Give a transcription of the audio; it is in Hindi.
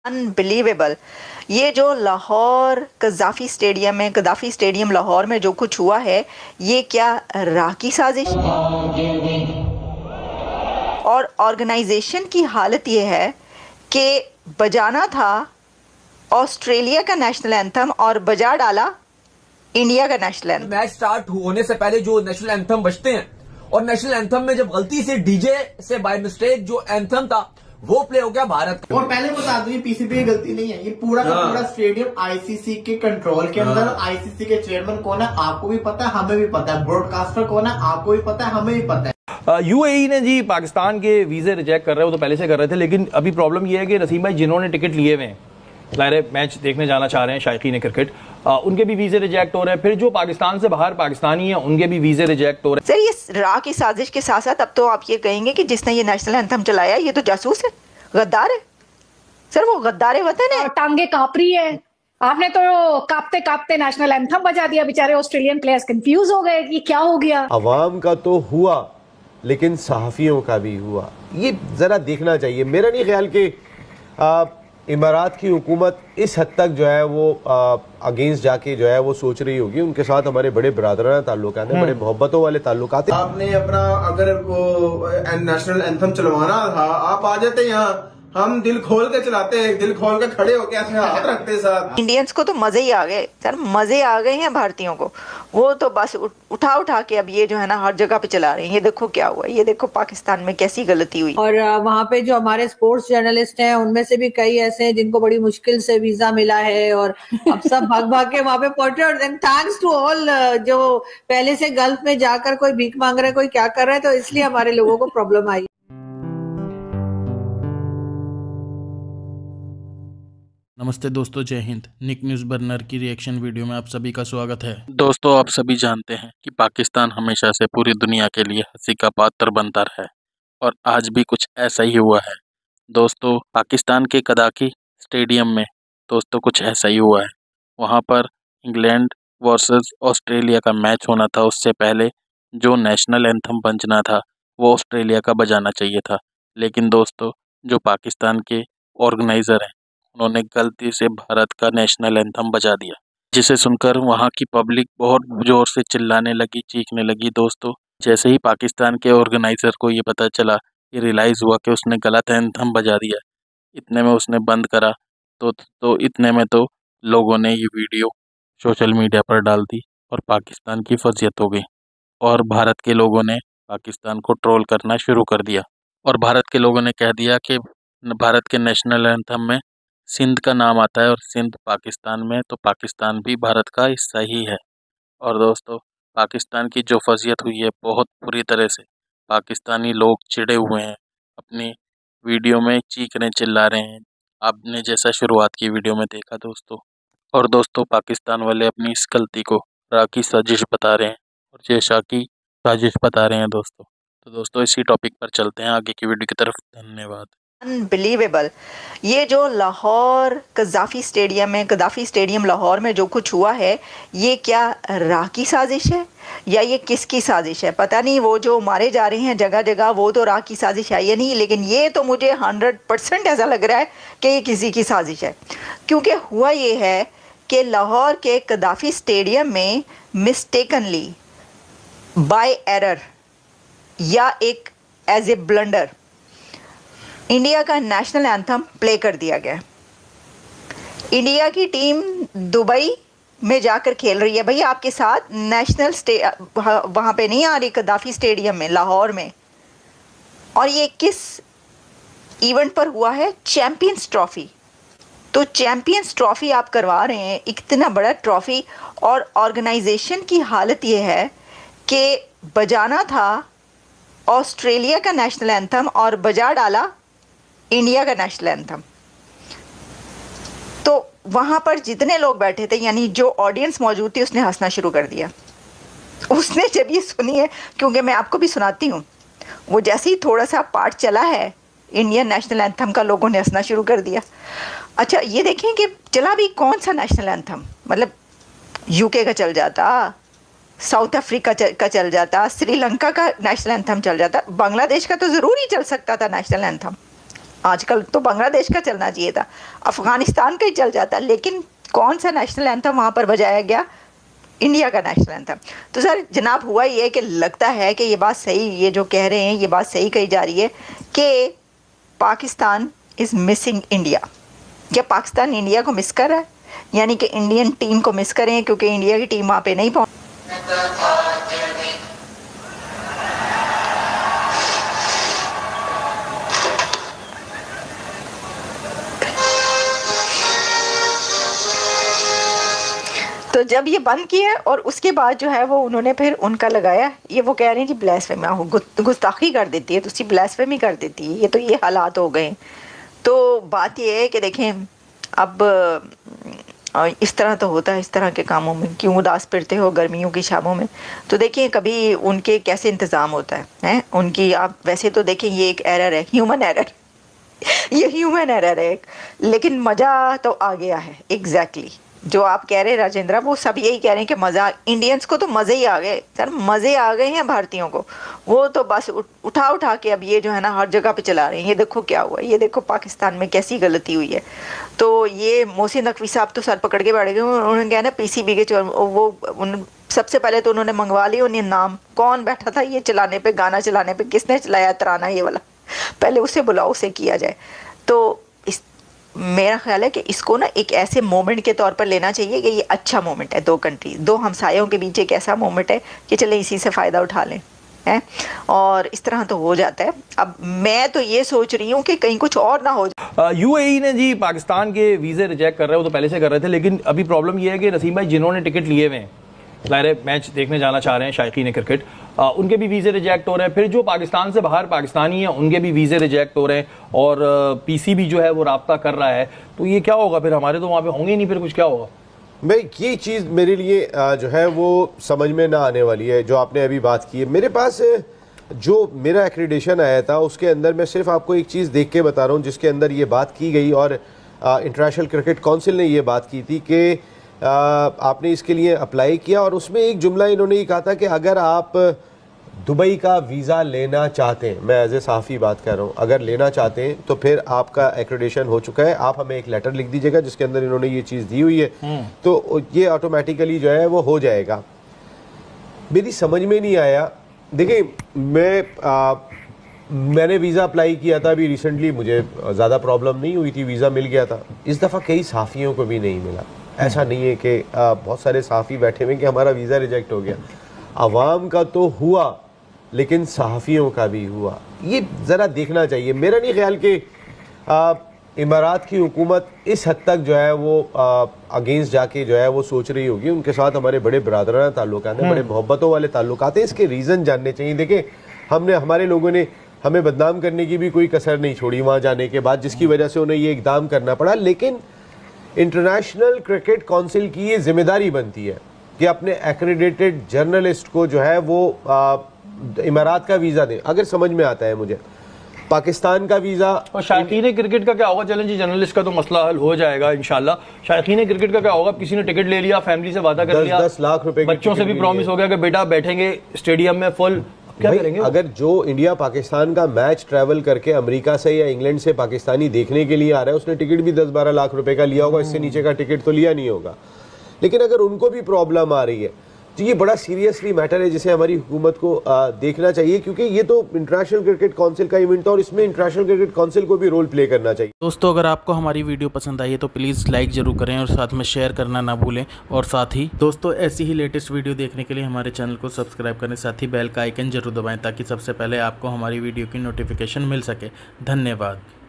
अनबिलीवेबल। ये जो लाहौर कद्दाफी स्टेडियम लाहौर में जो कुछ हुआ है, ये क्या राह की साजिश है? और ऑर्गेनाइजेशन की हालत ये है कि बजाना था ऑस्ट्रेलिया का नेशनल एंथम और बजा डाला इंडिया का नेशनल एंथम। मैच स्टार्ट होने से पहले जो नेशनल एंथम बजते हैं और नेशनल एंथम में जब गलती से डीजे से बाय मिस्टेक जो एंथम था वो प्ले हो गया भारत का। और पहले बता दूं, ये पीसीबी की गलती नहीं है, ये पूरा का पूरा स्टेडियम आईसीसी के कंट्रोल के अंदर। आईसीसी के चेयरमैन कौन है आपको भी पता है, हमें भी पता है। ब्रॉडकास्टर कौन है आपको भी पता है, हमें भी पता है। यूएई ने जी पाकिस्तान के वीजे रिजेक्ट कर रहे हो तो पहले से कर रहे थे, लेकिन अभी प्रॉब्लम ये है कि नसीम भाई जिन्होंने टिकट लिए हुए हैं, ज़ाहिर मैच देखने जाना चाह रहे हैं शायकीन क्रिकेट, उनके भी वीजे रिजेक्ट हो रहे हैं। फिर जो पाकिस्तान से बाहर पाकिस्तानी हैं उनके भी वीजे रिजेक्ट हो रहे हैं। सर ये राह की साजिश के साथ साथ अब तो आप ये कहेंगे कि जिसने ये नेशनल एंथम चलाया ये तो जासूस है, गद्दार है। सर वो गद्दार वतन है, टांगे कांप रही है। आपने तो कांपते कांपते नेशनल एंथम बजा दिया, बेचारे ऑस्ट्रेलियन प्लेयर्स कंफ्यूज हो गए कि क्या हो गया। अवाम का तो हुआ लेकिन सहाफियों का भी हुआ, ये जरा देखना चाहिए। मेरा नहीं ख्याल कि इमारात की हुकूमत इस हद तक जो है वो अगेंस्ट जाके जो है वो सोच रही होगी। उनके साथ हमारे बड़े बरादराना ताल्लुकात हैं, बड़े मोहब्बतों वाले ताल्लुकात हैं। आपने अपना अगर वो नेशनल एंथम चलवाना था आप आ जाते यहाँ, हम दिल खोल के चलाते हैं, दिल खोल के खड़े होके ऐसे हाथ रखते साथ। इंडियंस को तो मजे ही आ गए सर, मजे आ गए हैं भारतीयों को। वो तो बस उठा उठा के अब ये जो है ना हर जगह पे चला रहे हैं। ये देखो क्या हुआ, ये देखो पाकिस्तान में कैसी गलती हुई। और वहाँ पे जो हमारे स्पोर्ट्स जर्नलिस्ट हैं उनमें से भी कई ऐसे हैं जिनको बड़ी मुश्किल से वीजा मिला है और अब सब भाग भाग के वहाँ पे पहुंचे। और थैंक्स टू ऑल जो पहले से गल्फ में जाकर कोई भीख मांग रहे, कोई क्या कर रहा है, तो इसलिए हमारे लोगों को प्रॉब्लम आई। नमस्ते दोस्तों, जय हिंद। निक न्यूज़ बर्नर की रिएक्शन वीडियो में आप सभी का स्वागत है। दोस्तों आप सभी जानते हैं कि पाकिस्तान हमेशा से पूरी दुनिया के लिए हंसी का पात्र बनता रहा है और आज भी कुछ ऐसा ही हुआ है। दोस्तों पाकिस्तान के कद्दाफी स्टेडियम में दोस्तों कुछ ऐसा ही हुआ है। वहां पर इंग्लैंड वर्सेस ऑस्ट्रेलिया का मैच होना था। उससे पहले जो नेशनल एंथम बजना था वो ऑस्ट्रेलिया का बजाना चाहिए था, लेकिन दोस्तों जो पाकिस्तान के ऑर्गेनाइज़र हैं उन्होंने गलती से भारत का नेशनल एंथम बजा दिया, जिसे सुनकर वहां की पब्लिक बहुत जोर से चिल्लाने लगी, चीखने लगी। दोस्तों जैसे ही पाकिस्तान के ऑर्गेनाइज़र को ये पता चला, ये रियलाइज़ हुआ कि उसने गलत एंथम बजा दिया, इतने में उसने बंद करा तो इतने में तो लोगों ने ये वीडियो सोशल मीडिया पर डाल दी और पाकिस्तान की फजीहत हो गई और भारत के लोगों ने पाकिस्तान को ट्रोल करना शुरू कर दिया। और भारत के लोगों ने कह दिया कि भारत के नेशनल एंथम में सिंध का नाम आता है और सिंध पाकिस्तान में, तो पाकिस्तान भी भारत का हिस्सा ही है। और दोस्तों पाकिस्तान की जो फजीहत हुई है बहुत बुरी तरह से, पाकिस्तानी लोग चिढ़े हुए हैं, अपनी वीडियो में चीख रहे चिल्ला रहे हैं, आपने जैसा शुरुआत की वीडियो में देखा दोस्तों। और दोस्तों पाकिस्तान वाले अपनी इस गलती को राह की साजिश बता रहे हैं और जैसा की साजिश बता रहे हैं दोस्तों। तो दोस्तों इसी टॉपिक पर चलते हैं आगे की वीडियो की तरफ। धन्यवाद। अनबिलीवेबल। ये जो लाहौर कद्दाफी स्टेडियम लाहौर में जो कुछ हुआ है, ये क्या राह की साजिश है या ये किसकी साजिश है? पता नहीं। वो जो मारे जा रहे हैं जगह जगह वो तो राह की साजिश है या नहीं, लेकिन ये तो मुझे 100% ऐसा लग रहा है कि ये किसी की साजिश है। क्योंकि हुआ ये है कि लाहौर के कद्दाफी स्टेडियम में मिस्टेकनली बाय एरर या एक एज ए ब्लंडर इंडिया का नेशनल एंथम प्ले कर दिया गया। इंडिया की टीम दुबई में जाकर खेल रही है भाई आपके साथ, वहाँ पे नहीं आ रही, कद्दाफी स्टेडियम में लाहौर में। और ये किस इवेंट पर हुआ है? Champions trophy. तो चैंपियंस ट्रॉफी आप करवा रहे हैं, इतना बड़ा ट्रॉफी, और ऑर्गेनाइजेशन की हालत ये है कि बजाना था ऑस्ट्रेलिया का नेशनल एंथम और बजा डाला इंडिया का नेशनल एंथम। तो वहाँ पर जितने लोग बैठे थे, यानी जो ऑडियंस मौजूद थी, उसने हंसना शुरू कर दिया। उसने जब ये सुनी है, क्योंकि मैं आपको भी सुनाती हूँ, वो जैसे ही थोड़ा सा पार्ट चला है इंडियन नेशनल एंथम का, लोगों ने हंसना शुरू कर दिया। अच्छा ये देखें कि चला भी कौन सा नेशनल एंथम, मतलब यूके का चल जाता, साउथ अफ्रीका का चल जाता, श्रीलंका का नेशनल एंथम चल जाता, बांग्लादेश का तो ज़रूर ही चल सकता था नेशनल एंथम। आजकल तो बांग्लादेश का चलना चाहिए था, अफगानिस्तान का ही चल जाता, लेकिन कौन सा नेशनल एंथम वहाँ पर बजाया गया? इंडिया का नेशनल एंथम। तो सर जनाब हुआ ये कि लगता है कि ये बात सही, ये जो कह रहे हैं ये बात सही कही जा रही है कि पाकिस्तान इज़ मिसिंग इंडिया। क्या पाकिस्तान इंडिया को मिस कर रहा है? यानी कि इंडियन टीम को मिस करें क्योंकि इंडिया की टीम वहाँ पे नहीं पहुँच। तो जब ये बंद किया और उसके बाद जो है वो उन्होंने फिर उनका लगाया, ये वो कह रहे हैं जी ब्लास्फेमी, गुस्ताखी कर देती है, तो उसकी ब्लास्फेमी कर देती है, ये तो ये हालात हो गए। तो बात ये है कि देखें अब इस तरह तो होता है, इस तरह के कामों में क्यों उदास फिरते हो गर्मियों की शामों में। तो देखिए कभी उनके कैसे इंतज़ाम होता है उनकी। आप वैसे तो देखें ये एक एरर है, ह्यूमन एरर ये ह्यूमन एरर है, लेकिन मज़ा तो आ गया है। एग्जैक्टली जो आप कह रहे हैं राजेंद्र, वो सब यही कह रहे हैं कि मज़ा, इंडियंस को तो मज़े ही आ गए सर, मज़े आ गए हैं भारतीयों को। वो तो बस उठा के अब ये जो है ना हर जगह पे चला रहे हैं। ये देखो क्या हुआ, ये देखो पाकिस्तान में कैसी गलती हुई है। तो ये मोहसिन नकवी साहब तो सर पकड़ के बैठ गए। उन्होंने कहा ना PCB के वो सबसे पहले तो उन्होंने मंगवा लिया उन्हें नाम, कौन बैठा था ये चलाने पे, गाना चलाने पे, किसने चलाया तराना ये वाला, पहले उसे बुलाओ, उसे किया जाए। तो मेरा ख्याल है कि इसको ना एक ऐसे मोमेंट के तौर पर लेना चाहिए कि ये अच्छा मोमेंट है, दो हमसायों के बीच एक ऐसा मोमेंट है कि चले इसी से फ़ायदा उठा लें हैं, और इस तरह तो हो जाता है। अब मैं तो ये सोच रही हूँ कि कहीं कुछ और ना हो जाए। UAE ने जी पाकिस्तान के वीज़े रिजेक्ट कर रहे हो तो पहले से कर रहे थे, लेकिन अभी प्रॉब्लम ये है कि नसीम भाई जिन्होंने टिकट लिए हुए हैं, ज़ाहिर मैच देखने जाना चाह रहे हैं शायकीन क्रिकेट, उनके भी वीज़े रिजेक्ट हो रहे हैं। फिर जो पाकिस्तान से बाहर पाकिस्तानी हैं उनके भी वीज़े रिजेक्ट हो रहे हैं, और PCB जो है वो राब्ता कर रहा है। तो ये क्या होगा फिर? हमारे तो वहाँ पे होंगे ही नहीं, फिर कुछ क्या होगा? भाई ये चीज़ मेरे लिए जो है वो समझ में ना आने वाली है जो आपने अभी बात की है। मेरे पास जो मेरा एक्रेडिशन आया था उसके अंदर मैं सिर्फ आपको एक चीज़ देख के बता रहा हूँ जिसके अंदर ये बात की गई, और इंटरनेशनल क्रिकेट काउंसिल ने ये बात की थी कि आपने इसके लिए अप्लाई किया, और उसमें एक जुमला इन्होंने ये कहा था कि अगर आप दुबई का वीज़ा लेना चाहते हैं, मैं एज ए सहाफ़ी बात कर रहा हूँ, अगर लेना चाहते हैं तो फिर आपका एक्रेडिशन हो चुका है, आप हमें एक लेटर लिख दीजिएगा जिसके अंदर इन्होंने ये चीज़ दी हुई है, तो ये ऑटोमेटिकली जो है वो हो जाएगा। मेरी समझ में नहीं आया। देखिए मैंने वीज़ा अप्लाई किया था अभी रिसेंटली, मुझे ज़्यादा प्रॉब्लम नहीं हुई थी, वीज़ा मिल गया था। इस दफ़ा कई सहाफ़ियों को भी नहीं मिला। ऐसा नहीं है कि बहुत सारे सहाफ़ी बैठे हुए कि हमारा वीज़ा रिजेक्ट हो गया। आवाम का तो हुआ लेकिन सहाफ़ियों का भी हुआ। ये ज़रा देखना चाहिए। मेरा नहीं ख्याल कि इमारात की हुकूमत इस हद तक जो है वो अगेंस्ट जाके जो है वो सोच रही होगी। उनके साथ हमारे बड़े बरादराना ताल्लुकात हैं, बड़े मोहब्बतों वाले ताल्लुकात हैं। इसके रीज़न जानने चाहिए। देखें हमारे लोगों ने हमें बदनाम करने की भी कोई कसर नहीं छोड़ी वहाँ जाने के बाद, जिसकी वजह से उन्हें ये इक़दाम करना पड़ा। लेकिन इंटरनेशनल क्रिकेट काउंसिल की ये जिम्मेदारी बनती है कि अपने एक्रेडिटेड जर्नलिस्ट को जो है वो इमारात का वीज़ा दें। अगर समझ में आता है मुझे पाकिस्तान का वीज़ा। और शायकीन क्रिकेट का क्या होगा? चलें जी, जर्नलिस्ट का तो मसला हल हो जाएगा इंशाल्लाह। शायकीन क्रिकेट का क्या होगा? किसी ने टिकट ले लिया, फैमिली से वादा कर लिया, 10 लाख रुपए, बच्चों से भी प्रॉमिस हो गया कि बेटा बैठेंगे स्टेडियम में फुल, क्या करेंगे? अगर जो इंडिया पाकिस्तान का मैच ट्रैवल करके अमेरिका से या इंग्लैंड से पाकिस्तानी देखने के लिए आ रहा है, उसने टिकट भी 10-12 लाख रुपए का लिया होगा, इससे नीचे का टिकट तो लिया नहीं होगा। लेकिन अगर उनको भी प्रॉब्लम आ रही है तो ये बड़ा सीरियसली मैटर है जिसे हमारी हुकूमत को देखना चाहिए, क्योंकि ये तो इंटरनेशनल क्रिकेट काउंसिल का इवेंट है और इसमें इंटरनेशनल क्रिकेट काउंसिल को भी रोल प्ले करना चाहिए। दोस्तों अगर आपको हमारी वीडियो पसंद आई है तो प्लीज़ लाइक ज़रूर करें और साथ में शेयर करना ना भूलें। और साथ ही दोस्तों ऐसी ही लेटेस्ट वीडियो देखने के लिए हमारे चैनल को सब्सक्राइब करें, साथ ही बेल का आइकन जरूर दबाएँ ताकि सबसे पहले आपको हमारी वीडियो की नोटिफिकेशन मिल सके। धन्यवाद।